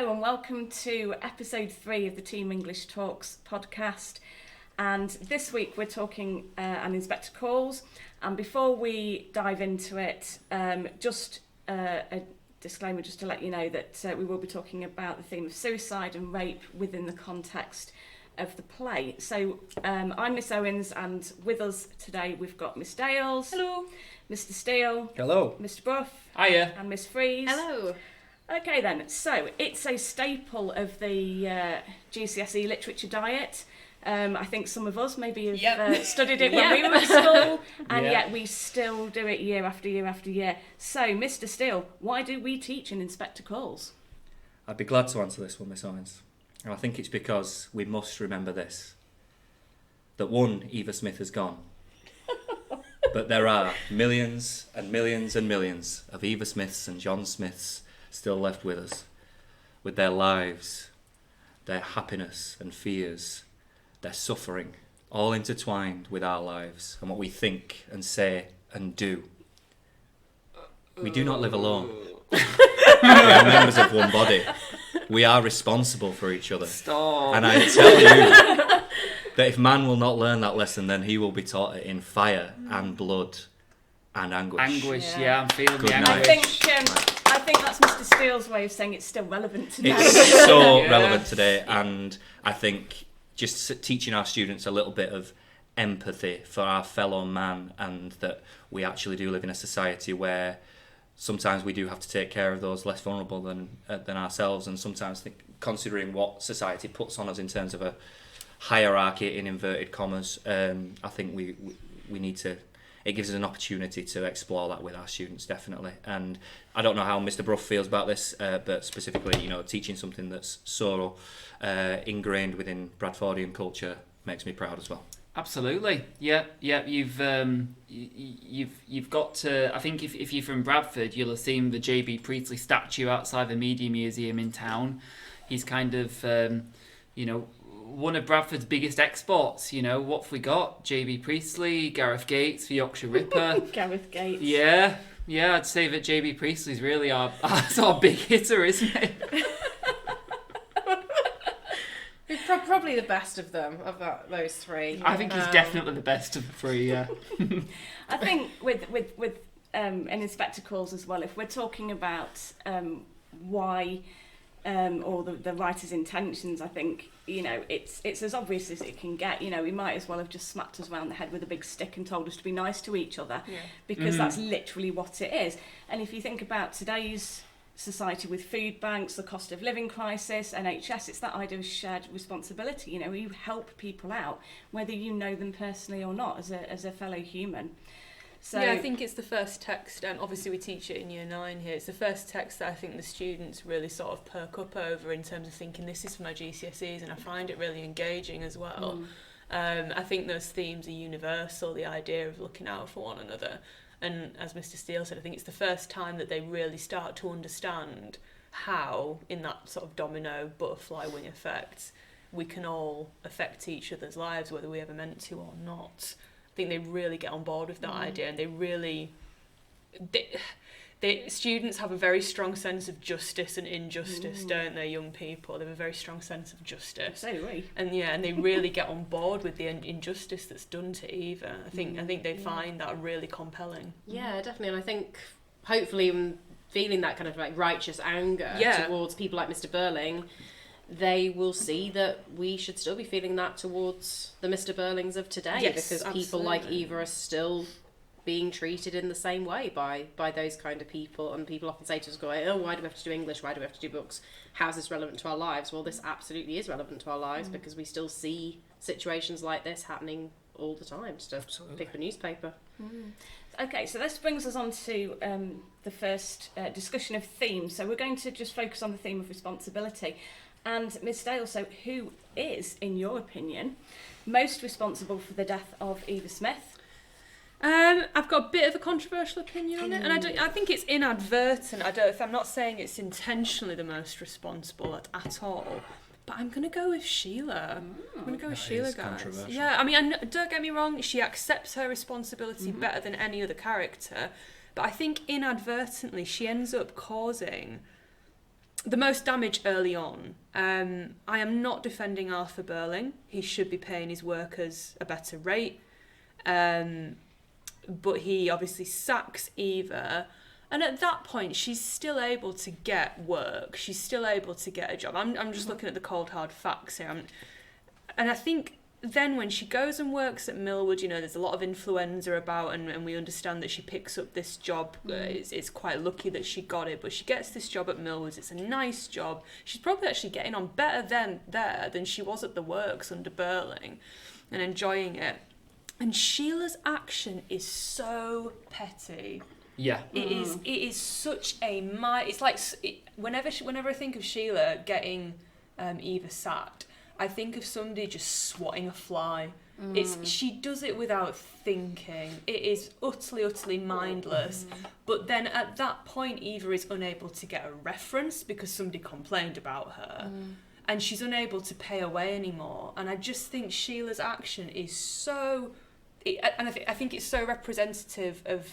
Hello and welcome to episode 3 of the Team English Talks podcast. And this week we're talking an Inspector Calls. And before we dive into it, just a disclaimer just to let you know that we will be talking about the theme of suicide and rape within the context of the play. So I'm Miss Owens, and with us today we've got Miss Dales. Hello. Mr. Steele. Hello. Mr. Brough. Hiya. And Miss Freeze. Hello. Okay then, so it's a staple of the GCSE literature diet. I think some of us maybe have studied it when we were at school, and yet we still do it year after year after year. So, Mr. Steele, why do we teach in Inspector Calls? I'd be glad to answer this one, Miss Owens. And I think it's because we must remember this. That one Eva Smith has gone. But there are millions and millions and millions of Eva Smiths and John Smiths still left with us, with their lives, their happiness and fears, their suffering, all intertwined with our lives and what we think and say and do. We do not live alone. We are members of one body. We are responsible for each other. Stop. And I tell you that if man will not learn that lesson, then he will be taught it in fire and blood and anguish. I'm feeling Good the night. anguish. I think that's Mr. Steele's way of saying it's still relevant today. It's so Yeah. relevant today, and I think just teaching our students a little bit of empathy for our fellow man, and that we actually do live in a society where sometimes we do have to take care of those less vulnerable than ourselves, and sometimes considering what society puts on us in terms of a hierarchy in inverted commas, I think we need to. It gives us an opportunity to explore that with our students, definitely. And I don't know how Mr. Brough feels about this, but specifically, teaching something that's so ingrained within Bradfordian culture makes me proud as well. Absolutely. Yeah. You've got to. I think if you're from Bradford, you'll have seen the J.B. Priestley statue outside the Media Museum in town. He's kind of, one of Bradford's biggest exports. What have we got? J.B. Priestley, Gareth Gates, the Yorkshire Ripper. Gareth Gates. Yeah, I'd say that J.B. Priestley's really our big hitter, isn't it? He's probably the best of them, those three. I think he's definitely the best of the three, yeah. I think with an Inspector Calls as well, if we're talking about why or the writer's intentions, I think it's as obvious as it can get. He might as well have just smacked us around the head with a big stick and told us to be nice to each other, because that's literally what it is. And if you think about today's society with food banks, the cost of living crisis, NHS, it's that idea of shared responsibility. You help people out whether you know them personally or not, as a fellow human. So yeah, I think it's the first text, and obviously we teach it in Year 9 here, it's the first text that I think the students really sort of perk up over in terms of thinking this is for my GCSEs, and I find it really engaging as well. I think those themes are universal, the idea of looking out for one another. And as Mr. Steele said, I think it's the first time that they really start to understand how, in that sort of domino butterfly wing effect, we can all affect each other's lives, whether we ever meant to or not. I think they really get on board with that idea, and they students have a very strong sense of justice and injustice, don't they, young people? They have a very strong sense of justice. So do we. And they really get on board with the injustice that's done to Eva. I think they find that really compelling. Yeah, definitely. And I think hopefully feeling that kind of like righteous anger towards people like Mr. Burling, they will see that we should still be feeling that towards the Mr. Burlings of today, because people like Eva are still being treated in the same way by those kind of people. And people often say to us, why do we have to do English? Why do we have to do books? How's this relevant to our lives? Well, this absolutely is relevant to our lives, because we still see situations like this happening all the time. Just pick up a newspaper. Okay, so this brings us on to the first discussion of themes. So we're going to just focus on the theme of responsibility. And Ms. Dale, so who is, in your opinion, most responsible for the death of Eva Smith? I've got a bit of a controversial opinion on it, and I think it's inadvertent. I'm not saying it's intentionally the most responsible at all, but I'm going to go with Sheila. I'm going to go with Sheila, guys. Yeah, I mean, don't get me wrong, she accepts her responsibility better than any other character, but I think inadvertently she ends up causing the most damage early on. I am not defending Arthur Burling. He should be paying his workers a better rate. But he obviously sacks Eva. And at that point, she's still able to get work. She's still able to get a job. I'm just looking at the cold, hard facts here. And I think then when she goes and works at Millwood, you know, there's a lot of influenza about, and we understand that she picks up this job. It's quite lucky that she got it, but she gets this job at Millwood. It's a nice job. She's probably actually getting on better than she was at the works under Burling and enjoying it. And Sheila's action is so petty. Yeah. It is such a it's like whenever I think of Sheila getting Eva sacked, I think of somebody just swatting a fly. She does it without thinking. It is utterly mindless. But then at that point, Eva is unable to get a reference because somebody complained about her. And she's unable to pay away anymore. And I just think Sheila's action is so... I think it's so representative of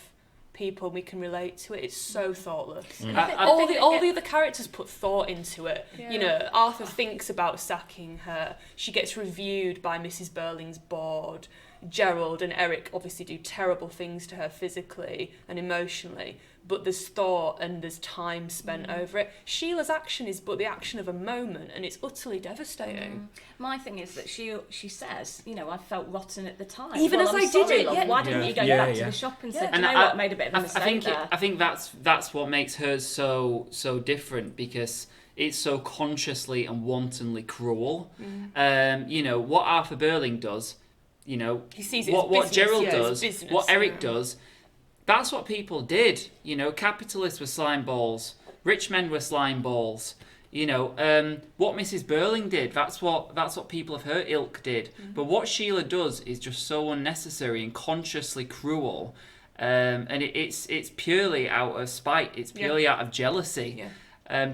people, we can relate to it. It's so thoughtless. All the other characters put thought into it. Yeah. You know, Arthur thinks about sacking her. She gets reviewed by Mrs. Burling's board. Gerald and Eric obviously do terrible things to her physically and emotionally, but there's thought and there's time spent over it. Sheila's action is but the action of a moment, and it's utterly devastating. My thing is that she says, you know, I felt rotten at the time. Even as I did it, love, why didn't you go back to the shop and say, you know what, made a bit of a mistake there? I think that's what makes hers so different, because it's so consciously and wantonly cruel. You know, what Arthur Burling does, you know, he sees it what Gerald does, business, what Eric does, that's what people did. You know, capitalists were slime balls, rich men were slime balls. You know, what Mrs. Burling did, that's what people of her ilk did. But what Sheila does is just so unnecessary and consciously cruel. And it's purely out of spite. It's purely out of jealousy.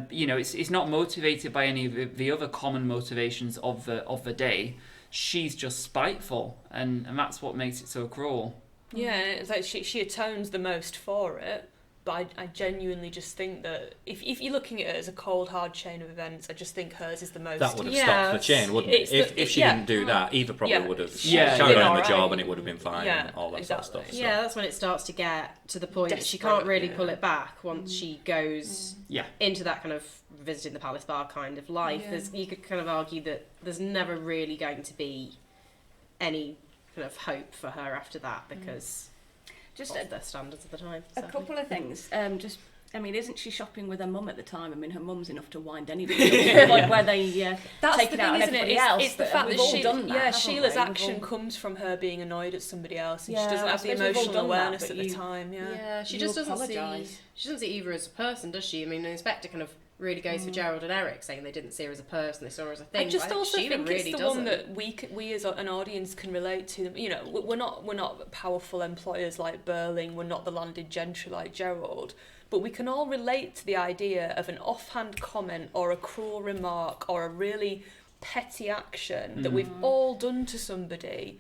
You know, it's not motivated by any of the other common motivations of the day. She's just spiteful, and that's what makes it so cruel. Yeah, it's like she atones the most for it. But I genuinely just think that if you're looking at it as a cold, hard chain of events, I just think hers is the most... That would have stopped the chain, wouldn't it? If she didn't do that, Eva probably would have carried on the job and it would have been fine and all that sort of stuff. So. Yeah, that's when it starts to get to the point that she can't really pull it back once she goes into that kind of visiting the palace bar kind of life. You could kind of argue that there's never really going to be any kind of hope for her after that because... Just the standards of the time. A couple of things. Isn't she shopping with her mum at the time? I mean, her mum's enough to wind anybody up, like where they take it out on everybody else. It's the fact that Sheila's action we? comes from her being annoyed at somebody else, and she doesn't have the emotional awareness at the time. She just doesn't see. She doesn't see Eva as a person, does she? I mean, the inspector kind of really goes for Gerald and Eric, saying they didn't see her as a person, they saw her as a thing. I just also Sheila think really it's the one that we as an audience can relate to. You know, we're not powerful employers like Burling, we're not the landed gentry like Gerald, but we can all relate to the idea of an offhand comment or a cruel remark or a really petty action that we've all done to somebody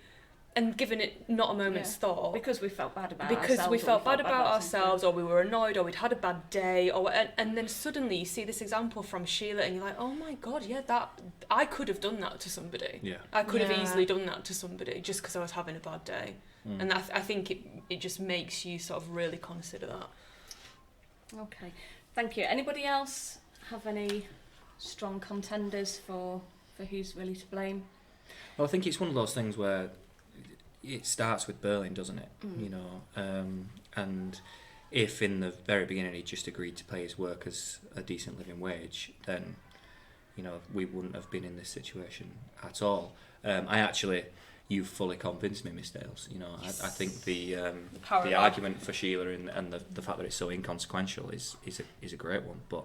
and given it not a moment's thought. Because we felt bad about ourselves. Because we felt bad about ourselves, or we were annoyed, or we'd had a bad day, and then suddenly you see this example from Sheila and you're like, oh my God, that I could have done that to somebody. Yeah. I could have easily done that to somebody just because I was having a bad day. And I think it just makes you sort of really consider that. Okay, thank you. Anybody else have any strong contenders for who's really to blame? Well, I think it's one of those things where it starts with Burling, doesn't it? You know, and if in the very beginning he just agreed to pay his workers a decent living wage, then, you know, we wouldn't have been in this situation at all. You've fully convinced me, Miss Dales. You know, I think the argument for Sheila and the fact that it's so inconsequential is a great one. But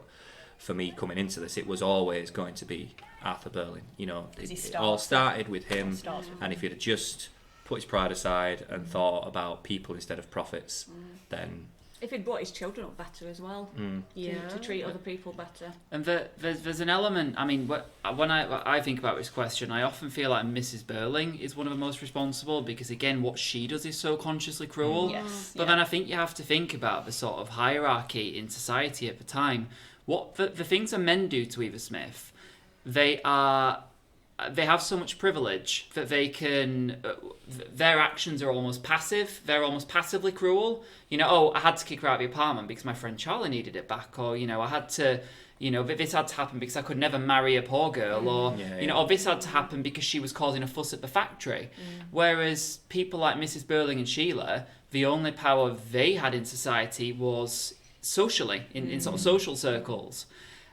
for me, coming into this, it was always going to be Arthur Burling. You know, it all started with him, and if he'd have just put his pride aside and thought about people instead of profits, then... If he'd brought his children up better as well, to treat other people better. And there's an element, I mean, when I think about this question, I often feel like Mrs. Burling is one of the most responsible, because again, what she does is so consciously cruel. But then I think you have to think about the sort of hierarchy in society at the time. what the things that men do to Eva Smith, they have so much privilege that they can, their actions are almost passive. They're almost passively cruel. You know, oh, I had to kick her out of the apartment because my friend Charlie needed it back, or, you know, I had to, you know, this had to happen because I could never marry a poor girl, or, you know, or this had to happen because she was causing a fuss at the factory. Whereas people like Mrs. Burling and Sheila, the only power they had in society was socially, in sort of social circles.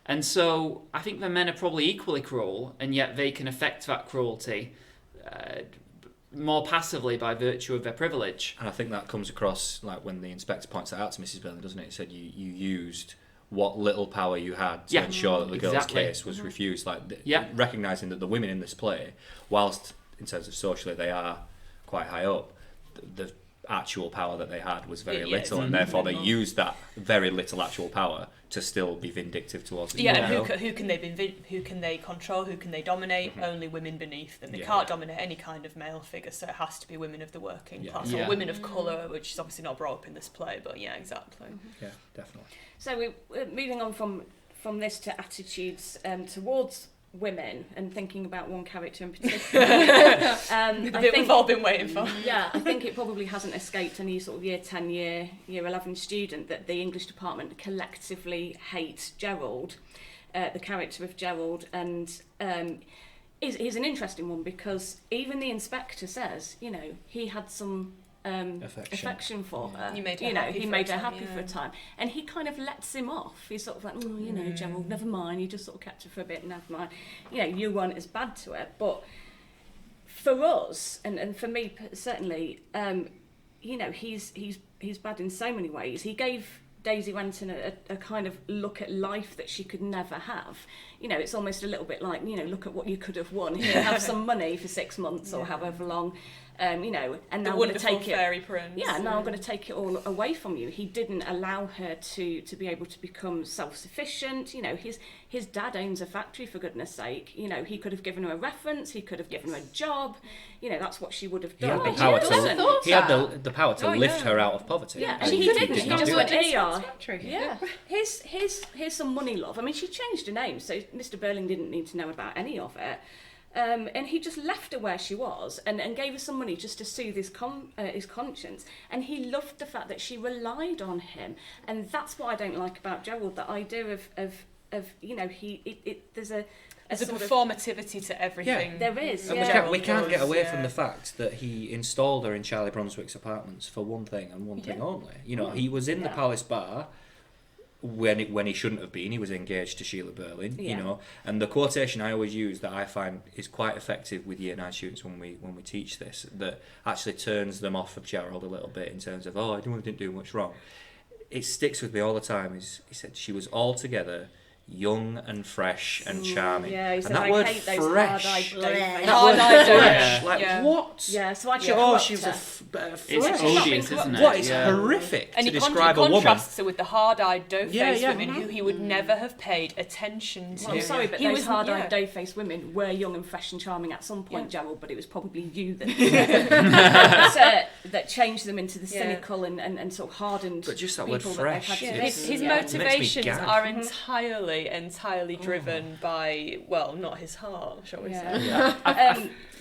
And so I think the men are probably equally cruel, and yet they can affect that cruelty more passively by virtue of their privilege. And I think that comes across, like, when the inspector points that out to Mrs. Burling, doesn't it? He said you used what little power you had to ensure that the girl's case was refused. Like, recognising that the women in this play, whilst in terms of socially they are quite high up, the actual power that they had was very little, and therefore they used that very little actual power to still be vindictive towards it. Yeah, and who can they control? Who can they dominate? Only women beneath them. They can't dominate any kind of male figure, so it has to be women of the working class or women of colour, which is obviously not brought up in this play, but yeah, exactly. Yeah, definitely. So we're moving on from this to attitudes towards women, and thinking about one character in particular. I think we've all been waiting for. Yeah, I think it probably hasn't escaped any sort of year 10, year 11 student that the English department collectively hate Gerald, the character of Gerald, and he's an interesting one because even the inspector says, you know, he had some affection for her. He made her happy for a time, and he kind of lets him off. He's sort of like, oh, you know, Gerald, never mind. You just sort of kept her for a bit, never mind. You know, you weren't as bad to her. But for us, and for me certainly, you know, he's bad in so many ways. He gave Daisy Renton a kind of look at life that she could never have. You know, it's almost a little bit like, you know, look at what you could have won. You have some money for 6 months or however long. You know, and now I'm going to take it. Fairy prince. Yeah, now I'm going to take it all away from you. He didn't allow her to be able to become self-sufficient. You know, his dad owns a factory, for goodness sake. You know, he could have given her a reference. He could have given her a job. You know, that's what she would have done. He had the power to lift her out of poverty. Yeah, and he didn't. He just went, yeah, here's some money, love. I mean, she changed her name, so Mr. Burling didn't need to know about any of it. And he just left her where she was and gave her some money just to soothe his conscience. And he loved the fact that she relied on him. And that's what I don't like about Gerald, that idea of you know, there's a performativity to everything. Yeah, there is. And we can't get away from the fact that he installed her in Charlie Brunswick's apartments for one thing and one thing only. You know, he was in the Palace Bar when he shouldn't have been. He was engaged to Sheila Burling, you know. And the quotation I always use that I find is quite effective with year 9 students when we teach this, that actually turns them off of Gerald a little bit in terms of, I didn't do much wrong. It sticks with me all the time. He said she was altogether young and fresh and charming. Yeah, he said, and that I word hate those fresh. Hard-eyed Fresh. Like, what? Yeah, so I she was fresh. It's odious, isn't it? What is horrific and to he describe a woman. contrasts her with the hard-eyed, doe-faced women who he would never have paid attention to. Well, I'm sorry, but those hard-eyed, doe-faced women were young and fresh and charming at some point, Gerald, but it was probably you that that changed them into the cynical and sort of hardened. But just that word fresh. His motivations are entirely driven by, well, not his heart, shall we say.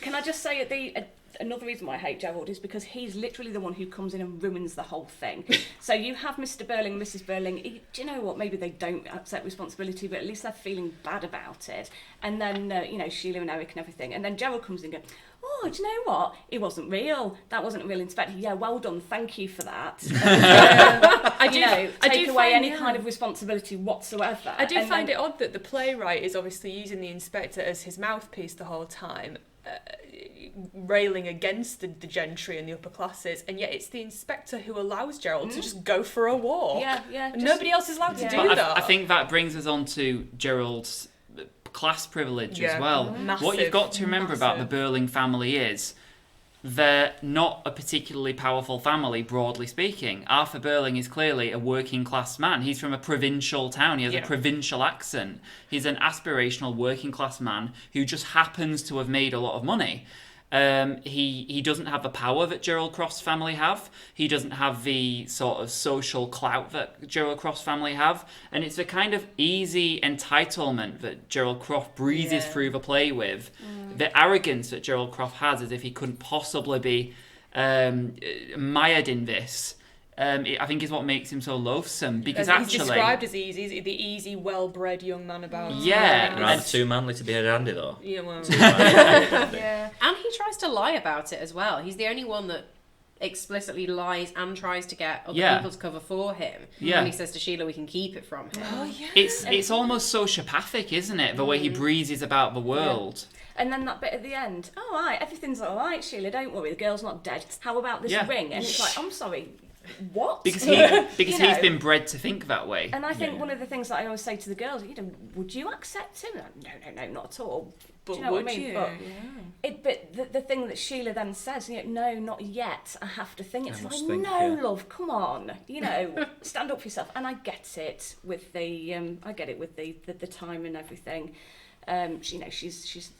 Can I just say another reason why I hate Gerald is because he's literally the one who comes in and ruins the whole thing. So you have Mr. Burling and Mrs. Burling. Do you know what? Maybe they don't accept responsibility, but at least they're feeling bad about it. And then, you know, Sheila and Eric and everything. And then Gerald comes in and goes, oh, do you know what? It wasn't real. That wasn't a real inspector. Yeah, well done. Thank you for that. Take away any kind of responsibility whatsoever. I do find it odd that the playwright is obviously using the inspector as his mouthpiece the whole time, railing against the gentry and the upper classes, and yet it's the inspector who allows Gerald to just go for a walk. Nobody else is allowed to do that. I think that brings us on to Gerald's class privilege as well. What you've got to remember about the Burling family is they're not a particularly powerful family, broadly speaking. Arthur Burling is clearly a working class man. He's from a provincial town. He has a provincial accent. He's an aspirational working class man who just happens to have made a lot of money. He doesn't have the power that Gerald Croft's family have. He doesn't have the sort of social clout that Gerald Croft's family have. And it's the kind of easy entitlement that Gerald Croft breezes through the play with. The arrogance that Gerald Croft has, as if he couldn't possibly be mired in this. I think is what makes him so loathsome, because he's actually described as easy, the easy, well-bred young man about. Yeah, Rather too manly to be a dandy, though. Yeah, well. Yeah. And he tries to lie about it as well. He's the only one that explicitly lies and tries to get other people to cover for him. Yeah. And he says to Sheila, we can keep it from him. Oh, yeah. it's almost sociopathic, isn't it? The way he breezes about the world. And then that bit at the end, all right, everything's all right, Sheila, don't worry, the girl's not dead. How about this ring? And it's like, I'm sorry, what? Because You know? he's been bred to think that way. And I think one of the things that I always say to the girls, would you accept him? No, not at all. But Do you know would what I mean? you? But the thing that Sheila then says, no, not yet. I have to think. It's like, love, come on, stand up for yourself. And I get it with the time and everything. She's.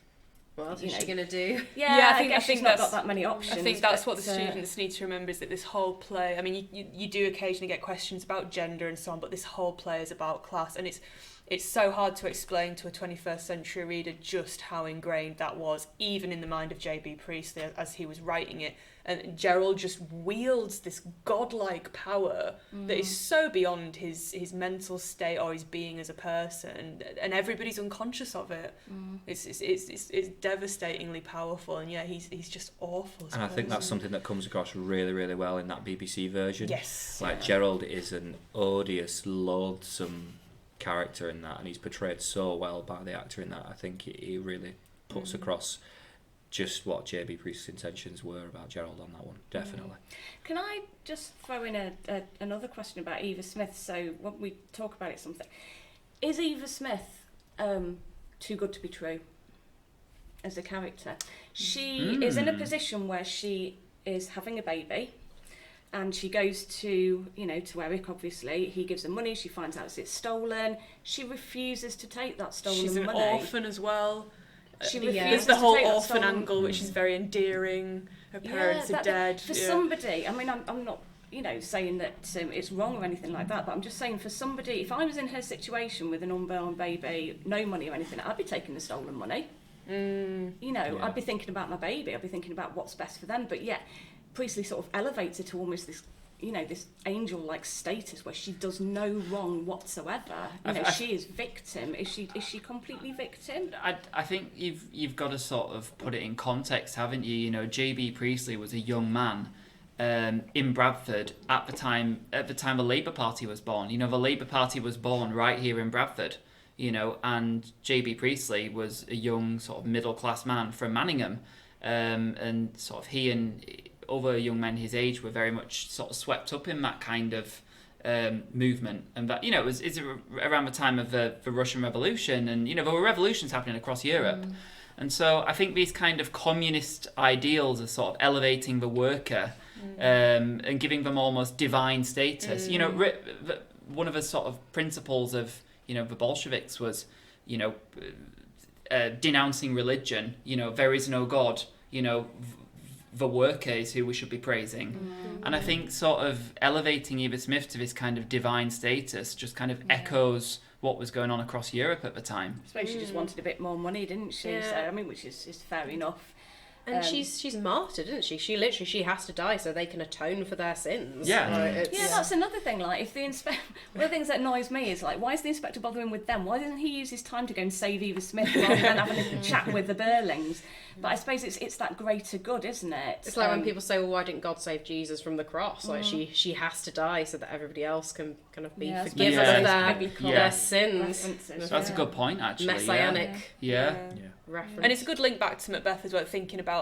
What else is she going to do? Yeah, I think she's not got that many options. I think that's what the students need to remember, is that this whole play, I mean, you do occasionally get questions about gender and so on, but this whole play is about class, and it's so hard to explain to a 21st century reader just how ingrained that was, even in the mind of J.B. Priestley as he was writing it. And Gerald just wields this godlike power that is so beyond his mental state or his being as a person, and everybody's unconscious of it. It's devastatingly powerful, and he's just awful. And I think that's something that comes across really, really well in that BBC version. Yes. Gerald is an odious, loathsome character in that, and he's portrayed so well by the actor in that. I think he really puts across just what J.B. Priest's intentions were about Gerald on that one, definitely. Can I just throw in another question about Eva Smith? So when we talk about it, is Eva Smith too good to be true as a character? She is in a position where she is having a baby, and she goes to Eric, obviously. He gives her money, she finds out it's stolen. She refuses to take that stolen money. She's an orphan as well. She refuses There's the to whole take that orphan stolen angle, which is very endearing. Her parents are dead. For somebody, I mean, I'm not saying that it's wrong or anything like that, but I'm just saying, for somebody, if I was in her situation with an unborn baby, no money or anything, I'd be taking the stolen money. I'd be thinking about my baby, I'd be thinking about what's best for them. But Priestley sort of elevates her to almost this this angel-like status where she does no wrong whatsoever. She is victim. Is she completely victim? I think you've got to sort of put it in context, haven't you? J.B. Priestley was a young man in Bradford at the time the Labour Party was born. The Labour Party was born right here in Bradford. And J.B. Priestley was a young sort of middle-class man from Manningham, and sort of he and other young men his age were very much sort of swept up in that kind of movement, and that it's around the time of the Russian Revolution, and there were revolutions happening across Europe, and so I think these kind of communist ideals are sort of elevating the worker and giving them almost divine status. One of the sort of principles of the Bolsheviks was denouncing religion. There is no God. The worker is who we should be praising. And I think sort of elevating Eva Smith to this kind of divine status just kind of echoes what was going on across Europe at the time. I suppose she just wanted a bit more money, didn't she? Yeah. So, I mean, which is fair enough. And she's martyred, isn't she? She has to die so they can atone for their sins. Yeah. That's another thing. Like, if the one of the things that annoys me is why is the inspector bothering with them? Why doesn't he use his time to go and save Eva Smith rather than having a chat with the Burlings? But I suppose it's that greater good, isn't it? It's like when people say, "Well, why didn't God save Jesus from the cross?" Like she has to die so that everybody else can kind of be forgiven of their sins. That's a good point, actually. Messianic. Yeah. Reference. And it's a good link back to Macbeth as well,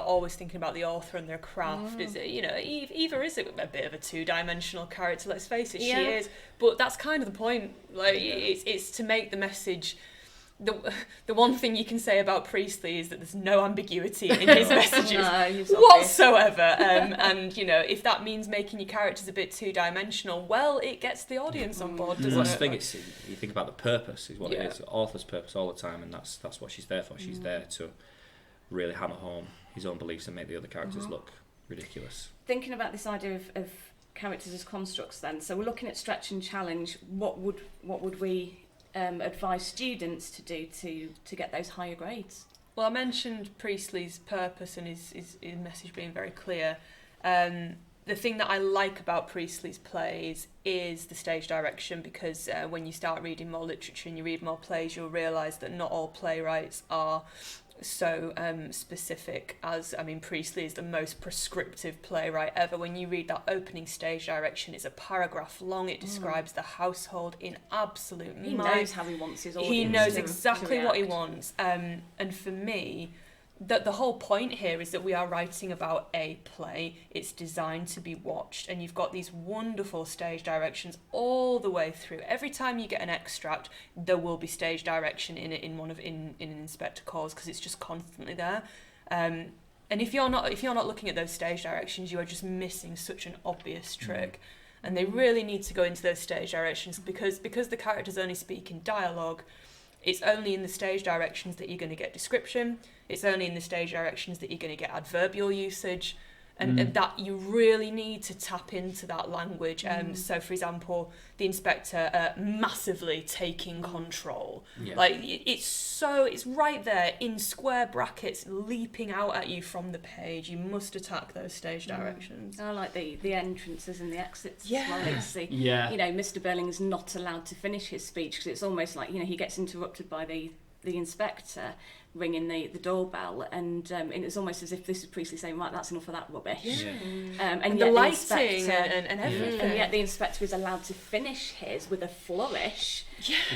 always thinking about the author and their craft. Is it, Eva is a bit of a two-dimensional character, let's face it, she is, but that's kind of the point. It's to make the message. The one thing you can say about Priestley is that there's no ambiguity in his messages whatsoever. And if that means making your characters a bit two-dimensional, well, it gets the audience on board, doesn't it? The thing is, you think about the purpose is what it is. The author's purpose all the time, and that's what she's there for. She's there to really hammer home his own beliefs and make the other characters look ridiculous. Thinking about this idea of characters as constructs then, so we're looking at stretch and challenge. What would we advise students to do to get those higher grades? Well, I mentioned Priestley's purpose and his message being very clear. The thing that I like about Priestley's plays is the stage direction, because when you start reading more literature and you read more plays, you'll realise that not all playwrights are so specific as, Priestley is the most prescriptive playwright ever. When you read that opening stage direction, it's a paragraph long. It describes the household in absolute He knows how he wants his audience. He knows to exactly what he react. wants. And for me, that the whole point here is that we are writing about a play. It's designed to be watched, and you've got these wonderful stage directions all the way through. Every time you get an extract, there will be stage direction in it in Inspector Calls, because it's just constantly there. And if you're not looking at those stage directions, you are just missing such an obvious trick. And they really need to go into those stage directions, because the characters only speak in dialogue. It's only in the stage directions that you're going to get description. It's only in the stage directions that you're going to get adverbial usage. And that you really need to tap into that language. So, for example, the inspector massively taking control. Yeah. Like, it's right there in square brackets, leaping out at you from the page. You must attack those stage directions. I like the entrances and the exits. Yeah. As well. It's the, Mr. Burling is not allowed to finish his speech, because it's almost like, he gets interrupted by the inspector ringing the doorbell, and it's almost as if this is Priestley saying, right, that's enough of that rubbish. Yeah. And the lighting and everything. And yet the inspector is allowed to finish his with a flourish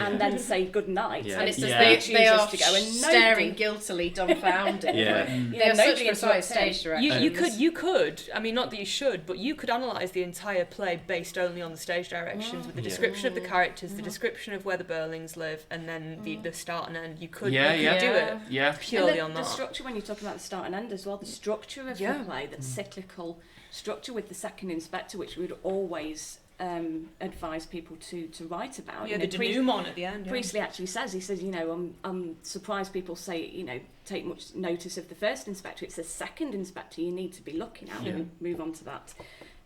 and then say good night. Yeah. And it's just Yeah. they are to go, and staring guiltily, dumbfounded. They are such precise stage directions. You could, not that you should, but you could analyse the entire play based only on the stage directions, with the description of the characters, the description of where the Burlings live, and then the start and end. You could do it. Yeah. Purely and on the that. structure, when you talk about the start and end as well, the structure of the play, that cyclical structure with the second inspector, which we would always advise people to write about. The denouement at the end. Priestley actually says, I'm surprised people say, take much notice of the first inspector. It's the second inspector you need to be looking at. We'll move on to that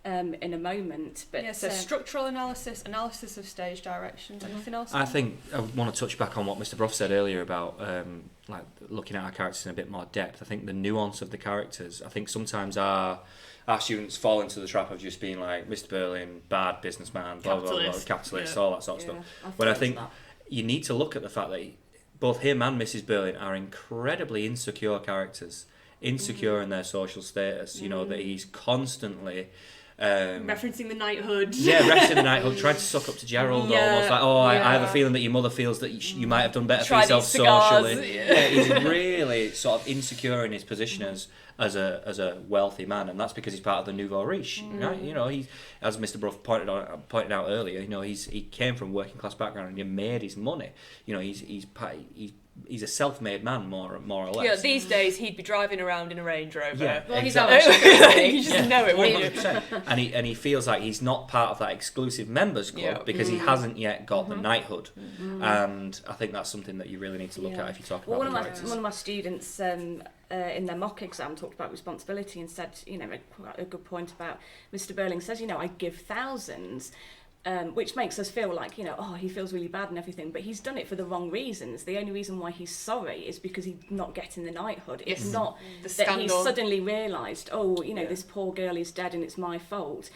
in a moment. But so structural analysis of stage directions. Anything else? I think I want to touch back on what Mr. Brough said earlier about looking at our characters in a bit more depth. I think the nuance of the characters. I think sometimes our students fall into the trap of just being like Mr. Burling, bad businessman, blah blah blah, capitalist, all that sort of stuff. But I think you need to look at the fact that both him and Mrs. Burling are incredibly insecure characters, insecure in their social status. That he's constantly. Referencing the knighthood. Referencing the knighthood, trying to suck up to Gerald, almost like, I have a feeling that your mother feels that you might have done better for yourself socially. He's really sort of insecure in his position as a wealthy man, and that's because he's part of the nouveau riche. Right? He, as Mr. Brough pointed out earlier, he came from a working class background and he made his money. He's a self-made man, more or less. Yeah, these days he'd be driving around in a Range Rover. Yeah, well, exactly. You just know it, wouldn't you? And he feels like he's not part of that exclusive members club because he hasn't yet got the knighthood. And I think that's something that you really need to look at if you talk about one characters. of my students in their mock exam talked about responsibility and said, a good point about Mr. Burling says, I give thousands. Which makes us feel like, he feels really bad and everything, but he's done it for the wrong reasons. The only reason why he's sorry is because he's not getting the knighthood. It's not that he's suddenly realised, this poor girl is dead and it's my fault.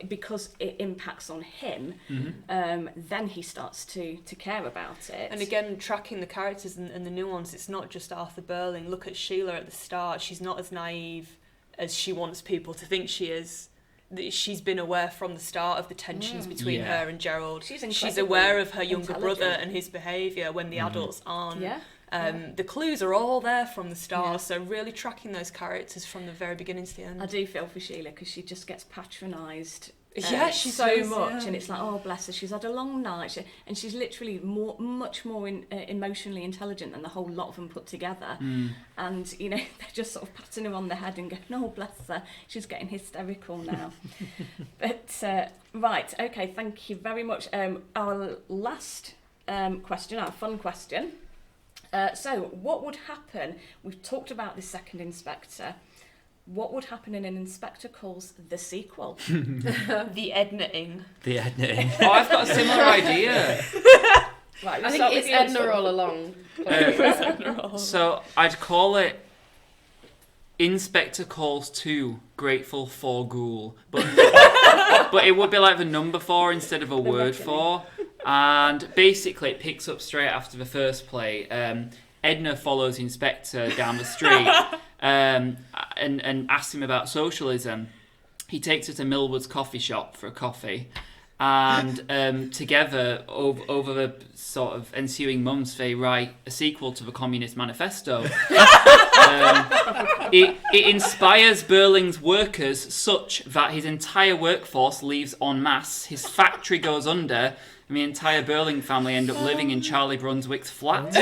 Because it impacts on him, then he starts to care about it. And again, tracking the characters and the nuance, it's not just Arthur Burling. Look at Sheila at the start. She's not as naive as she wants people to think she is. She's been aware from the start of the tensions between her and Gerald. She's aware of her younger brother and his behaviour when the adults aren't. The clues are all there from the start, so really tracking those characters from the very beginning to the end. I do feel for Sheila because she just gets patronised. She's so much, and it's like, oh bless her, she's had a long night, and she's literally much more emotionally intelligent than the whole lot of them put together. And they're just sort of patting her on the head and going, oh bless her, she's getting hysterical now. But right, okay, thank you very much. Our last question, our fun question. So what would happen? We've talked about the second inspector. What would happen in an Inspector Calls the sequel? The Edna-ing. The Edna. Oh, I've got a similar idea. Right, I think it's Edna all along. So I'd call it Inspector Calls 2 Grateful for Ghoul, but it would be like the number 4 instead of a word for. And basically it picks up straight after the first play. Edna follows the Inspector down the street and asks him about socialism. He takes her to Millwood's coffee shop for a coffee. And together, over the sort of ensuing months, they write a sequel to the Communist Manifesto. It inspires Berling's workers such that his entire workforce leaves en masse, his factory goes under, and the entire Berling family end up living in Charlie Brunswick's flat.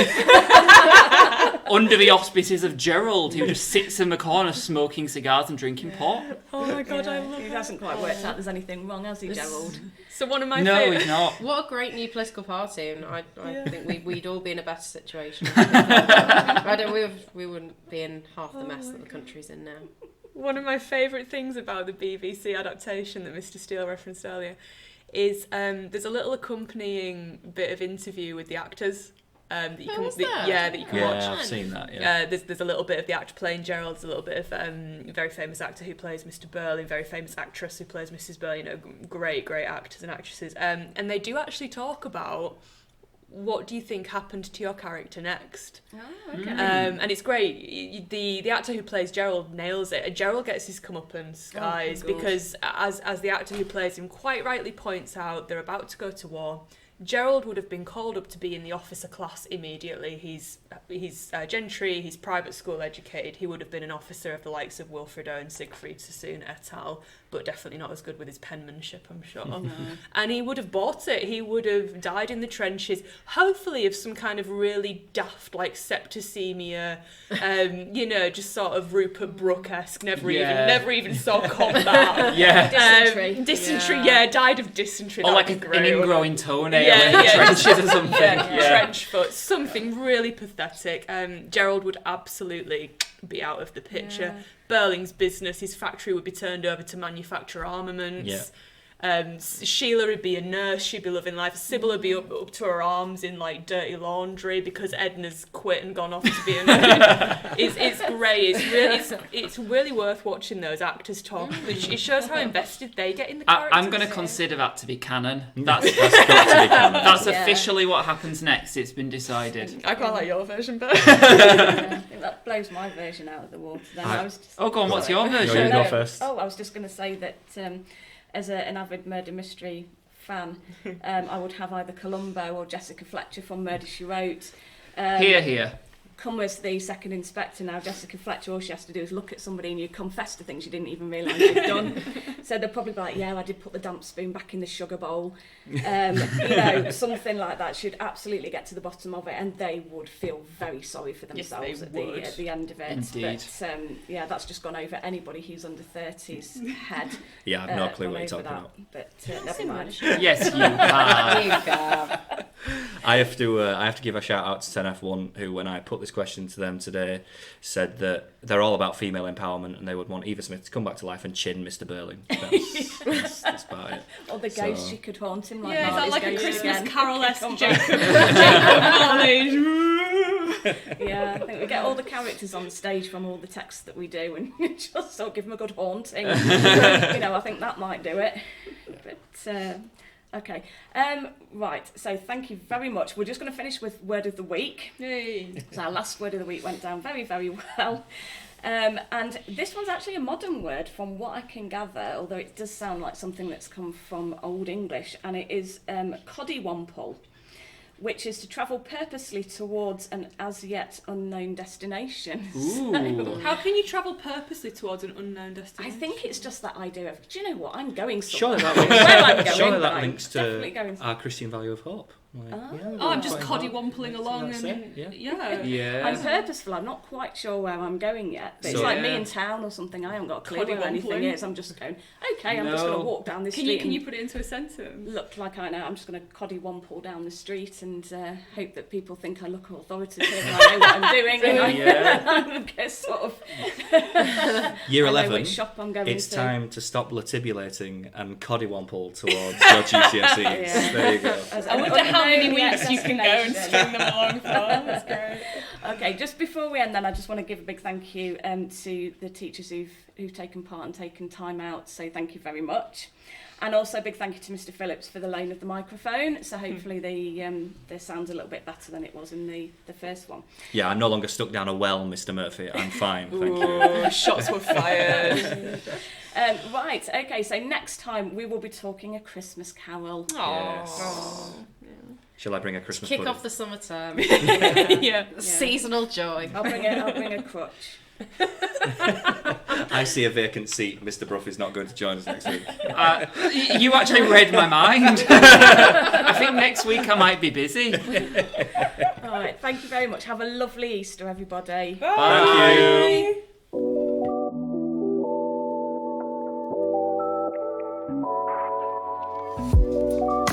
Under the auspices of Gerald, who just sits in the corner smoking cigars and drinking port. Oh my god, I love He it. hasn't quite worked out there's anything wrong, has he, Gerald? So one of my No, favourite... he's not. What a great new political party, and I Yeah. think we'd all be in a better situation. We wouldn't be in half the mess that the country's in now. One of my favourite things about the BBC adaptation that Mr. Steele referenced earlier is there's a little accompanying bit of interview with the actors. That you can, was that? that you can watch. Yeah, I've seen that. Yeah. There's a little bit of the actor playing Gerald. There's a little bit of a very famous actor who plays Mr. Burling, very famous actress who plays Mrs. Burling. You know, great actors and actresses. And they do actually talk about what do you think happened to your character next. Oh, okay. And it's great. The actor who plays Gerald nails it. Gerald gets his comeuppance, guys, because as the actor who plays him quite rightly points out, they're about to go to war. Gerald would have been called up to be in the officer class immediately. He's gentry, he's private school educated. He would have been an officer of the likes of Wilfred Owen, Siegfried Sassoon et al., but definitely not as good with his penmanship, I'm sure. No. And he would have bought it. He would have died in the trenches, hopefully of some kind of really daft, like septicemia, just sort of Rupert Brooke-esque, never even saw combat. Dysentery, died of dysentery. Or like That'd an be great. ingrowing toenail in the trenches or something. Trench foot, something really pathetic. Gerald would absolutely be out of the picture. Yeah. Berling's business, his factory would be turned over to manufacture armaments. Yeah. Sheila would be a nurse, she'd be loving life. Sybil would be up to her arms in like dirty laundry because Edna's quit and gone off to be a nurse. It's great. It's really worth watching those actors talk. It shows how invested they get in the characters. I'm going to consider that to be canon. That's got to be canon. That's officially what happens next. It's been decided. I quite like your version better. I think that blows my version out of the water then. Oh, go on, what's your No, version? you go first. I was just going to say that as an avid murder mystery fan, I would have either Columbo or Jessica Fletcher from Murder, She Wrote. Here. Come as the second inspector now. Jessica Fletcher, all she has to do is look at somebody and you confess to things you didn't even realise you'd done. So they'll probably be like, yeah, I did put the damp spoon back in the sugar bowl. Something like that. Should absolutely get to the bottom of it, and they would feel very sorry for themselves Yes, at they would. the end of it. Indeed. But that's just gone over anybody who's under 30's head. Yeah, I've no clue gone what you're over talking about. But never mind. Yes, you have. You have. I have to give a shout out to 10F1, who, when I put this question to them today, said that they're all about female empowerment and they would want Eva Smith to come back to life and chin Mr. Burling. That's about it. Or the ghost, she could haunt him like Yeah, is that Marley's like a ghost Christmas again. Carol-esque Come Jacob back. Yeah, I think we get all the characters on stage from all the texts that we do and just sort of give them a good haunting. I think that might do it. But, okay. Right, so thank you very much. We're just going to finish with Word of the Week. Yay. So our last Word of the Week went down very, very well. And this one's actually a modern word from what I can gather, although it does sound like something that's come from Old English, and it is coddywomple, which is to travel purposely towards an as yet unknown destination. Ooh. How can you travel purposely towards an unknown I destination? think it's just that idea of, do you know what, I'm going Surely somewhere. that links, Where I'm going, surely but that I'm links definitely to going our Christian value of hope. Like, Oh, I'm just quite coddy hard. wampling along That's and it, yeah. Yeah. I'm purposeful. I'm not quite sure where I'm going yet. But it's So- like me Yeah. in town or something. I haven't got a clue where Coddy anything wampling. is. I'm just going, okay, I'm just going to walk down this Can street you and put it into a sentence? look like I know. I'm just going to coddy wample down the street and hope that people think I look authoritative and I know what I'm doing. And Yeah. I guess sort of Year I know 11, which shop I'm going it's to. time to stop latibulating and coddywomple towards your GCSEs. Yeah. There you go. As I an wonder how many unknown weeks you can go and destination. string them along for. That's great. Okay, just before we end then, I just want to give a big thank you to the teachers who've taken part and taken time out, so thank you very much. And also a big thank you to Mr Phillips for the loan of the microphone, so hopefully the sound's a little bit better than it was in the first one. Yeah, I'm no longer stuck down a well, Mr Murphy. I'm fine, thank you. Ooh, shots were fired. Right, okay, so next time we will be talking A Christmas Carol. Yes. Shall I bring a Christmas Kick pudding? off the summer term. Yeah. Seasonal joy. I'll bring a crutch. I see a vacant seat. Mr Bruff is not going to join us next week. You actually read my mind. I think next week I might be busy. All right, thank you very much. Have a lovely Easter, everybody. Thank you.